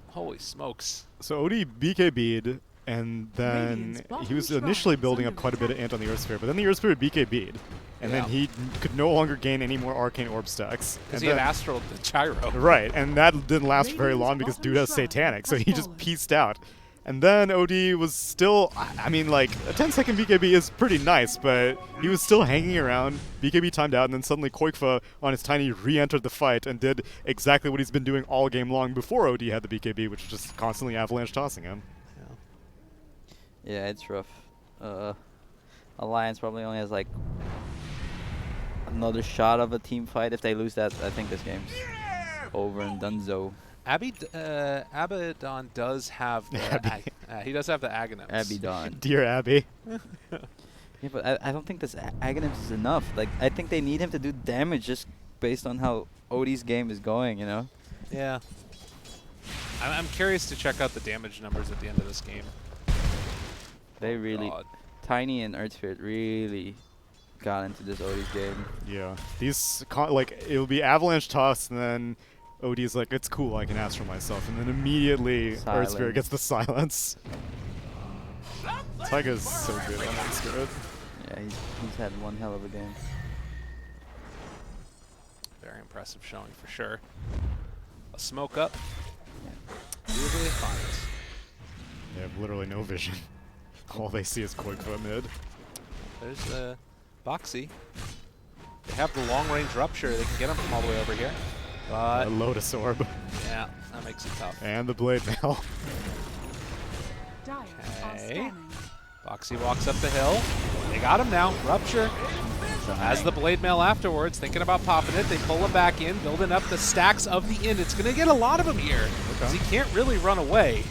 Holy smokes. So OD BKB'd, and then Radiant's bottom he was shrine initially is building up under quite a bit of ant on the Earth Sphere, but then the Earth Sphere BKB'd, and then Yeah. he could no longer gain any more Arcane Orb stacks. Because And he had then- Astral the Gyro. Right, and that didn't last very Radiant's long because bottom dude has shrine Satanic, so has he just fallen. pieced out. And then OD was still, I mean, like, a 10-second BKB is pretty nice, but he was still hanging around. BKB timed out, and then suddenly Quakefa on his Tiny re-entered the fight and did exactly what he's been doing all game long before OD had the BKB, which was just constantly avalanche tossing him. Yeah, it's rough. Alliance probably only has like another shot of a team fight. If they lose that, I think this game's over and donezo. Abaddon does have the he does have the Aghanims. Abaddon. Dear Abby. Yeah, but I don't think this Aghanims is enough. Like, I think they need him to do damage just based on how OD's game is going, you know? Yeah. I'm curious to check out the damage numbers at the end of this game. They really, God. Tiny and Earthspirit really got into this OD's game. Yeah. These, like, it'll be Avalanche toss, and then OD's like, it's cool, I can ask for myself. And then immediately, Silence. Earthspirit gets the silence. Taiga's so good on Earthspirit. Yeah, he's had one hell of a game. Very impressive showing for sure. A smoke up. Usually finds. They have literally no vision. All they see is Koikva mid. There's Boxy. They have the long range rupture. They can get him from all the way over here. But A Lotus Orb. yeah, that makes it tough. And the Blade Mail. Dire are Okay. scanning. Boxy walks up the hill. They got him now. Rupture. Has the blade mail afterwards, thinking about popping it. They pull him back in, building up the stacks of the inn. It's going to get a lot of them here, because he can't really run away.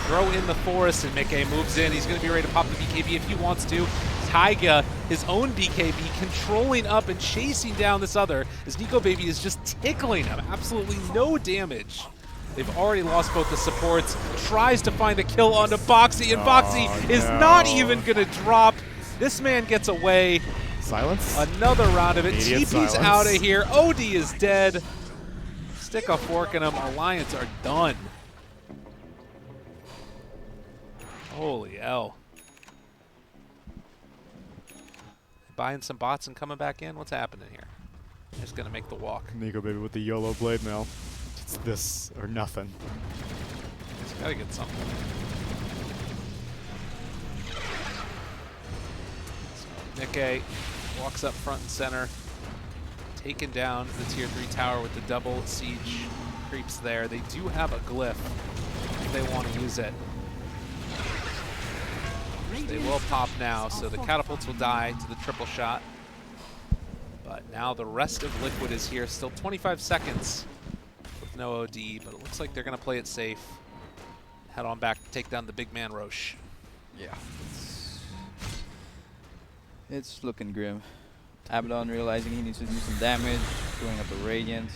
Throw in the forest, and Mickey moves in. He's going to be ready to pop the BKB if he wants to. Taiga, his own BKB, controlling up and chasing down this other, as Nico Baby is just tickling him. Absolutely no damage. They've already lost both the supports. Tries to find a kill onto Boxy, and Boxy is not even going to drop. This man gets away. Silence? Another round of it. Immediate TP's silence. out of here. OD is dead. Stick a fork in him. Alliance are done. Holy hell. Buying some bots and coming back in? What's happening here? Just going to make the walk. Nico Baby with the YOLO Blade Mail. It's this or nothing. He's got to get something. Nikkei walks up front and center, taking down the tier 3 tower with the double siege creeps there. They do have a glyph if they want to use it. They will pop now, so the catapults will die to the triple shot. But now the rest of Liquid is here. Still 25 seconds with no OD, but it looks like they're going to play it safe. Head on back to take down the big man Roche. Yeah. It's looking grim. Abaddon realizing he needs to do some damage, throwing up the Radiance.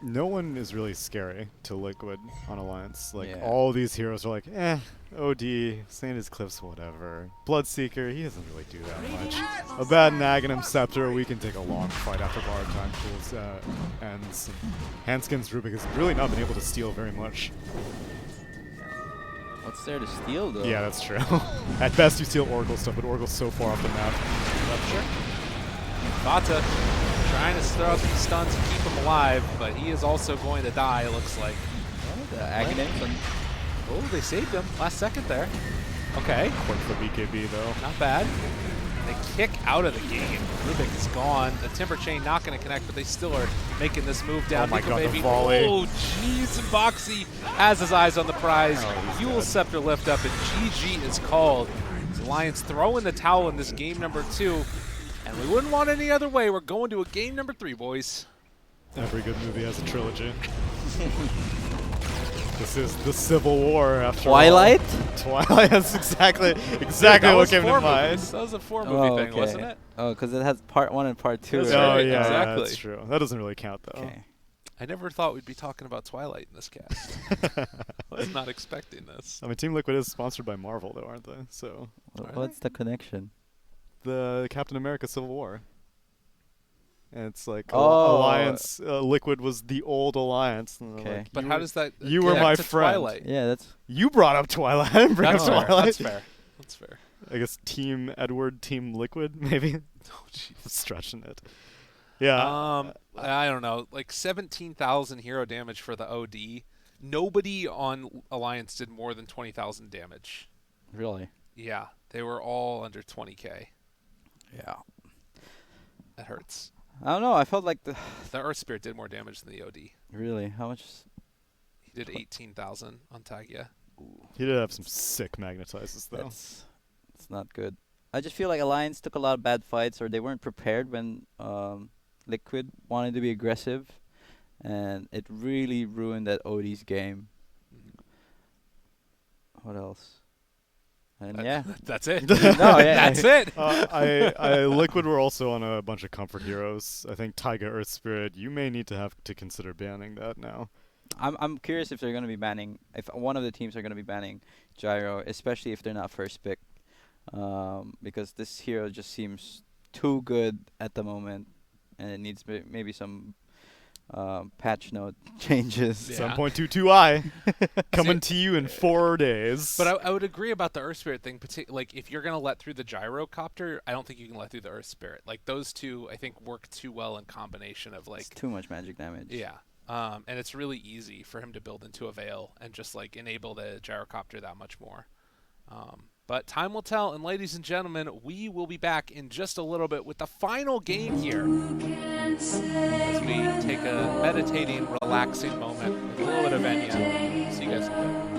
No one is really scary to Liquid on Alliance. Like, Yeah. all these heroes are like, OD, Sandy's Cliffs, whatever. Bloodseeker, he doesn't really do that much. Abaddon, Aghanim, Scepter, we can take a long fight after Bar Time Pools ends. Handskin's Rubik has really not been able to steal very much. What's there to steal, though? Yeah, that's true. At best, you steal Oracle stuff, but Oracle's so far off the map. Rupture. Vata trying to throw out these stuns and keep him alive, but he is also going to die, it looks like. Oh, the Aghanims and Oh, they saved him last second there. Okay, Quick for BKB, though. not bad. They kick out of the game. Rubik is gone. The Timber Chain not going to connect, but they still are making this move down. Oh my Nico God, the Baby. volley. Oh, jeez. Boxy has his eyes on the prize. Oh, he's Fuel dead. Scepter lift up, and GG is called. The Lions throw in the towel in this game number 2. And we wouldn't want any other way. We're going to a game number 3, boys. Every good movie has a trilogy. This is the Civil War after Twilight? all. Twilight, that's exactly That what was came to 4 mind. movies. That was a 4-movie thing, wasn't it? Oh, because it has part 1 and part 2. That's Oh, right, yeah, exactly. that's true. That doesn't really count, though. Okay. I never thought we'd be talking about Twilight in this cast. I was not expecting this. I mean, Team Liquid is sponsored by Marvel, though, aren't they? So, Are What's the connection? the Captain America Civil War. And it's like Oh. Alliance, Liquid was the old Alliance. And they're Okay. like, But you how were- does that you were connect my to friend. Twilight? Yeah, that's You brought up Twilight. I didn't bring That's up fair. Twilight. That's fair. That's fair. I guess Team Edward, Team Liquid, maybe. Oh, jeez. Stretching it. Yeah. I don't know. Like 17,000 hero damage for the OD. Nobody on Alliance did more than 20,000 damage. really. Yeah, they were all under 20k. Yeah. That hurts. I don't know. I felt like the The Earth Spirit did more damage than the OD. really how much? He did 18,000 on Tagia. He did have some sick magnetizes, though. It's not good. I just feel like Alliance took a lot of bad fights, or they weren't prepared when Liquid wanted to be aggressive, and it really ruined that OD's game. What else? And yeah, That's it. no, yeah, That's it. Liquid were also on a bunch of comfort heroes. I think Taiga Earth Spirit. You may need to have to consider banning that now. I'm curious if they're gonna be banning, if one of the teams are gonna be banning Gyro, especially if they're not first pick, because this hero just seems too good at the moment, and it needs maybe some patch note changes. Yeah. 7.22i coming to you in 4 days. But I would agree about the Earth Spirit thing. Like, if you're going to let through the Gyrocopter, I don't think you can let through the Earth Spirit. Like, those two, I think, work too well in combination of, like... It's too much magic damage. Yeah. And it's really easy for him to build into a Veil and just, like, enable the Gyrocopter that much more. But time will tell, and ladies and gentlemen, we will be back in just a little bit with the final game here as we take a meditating, relaxing moment with a little bit of Enya. See you guys in a bit.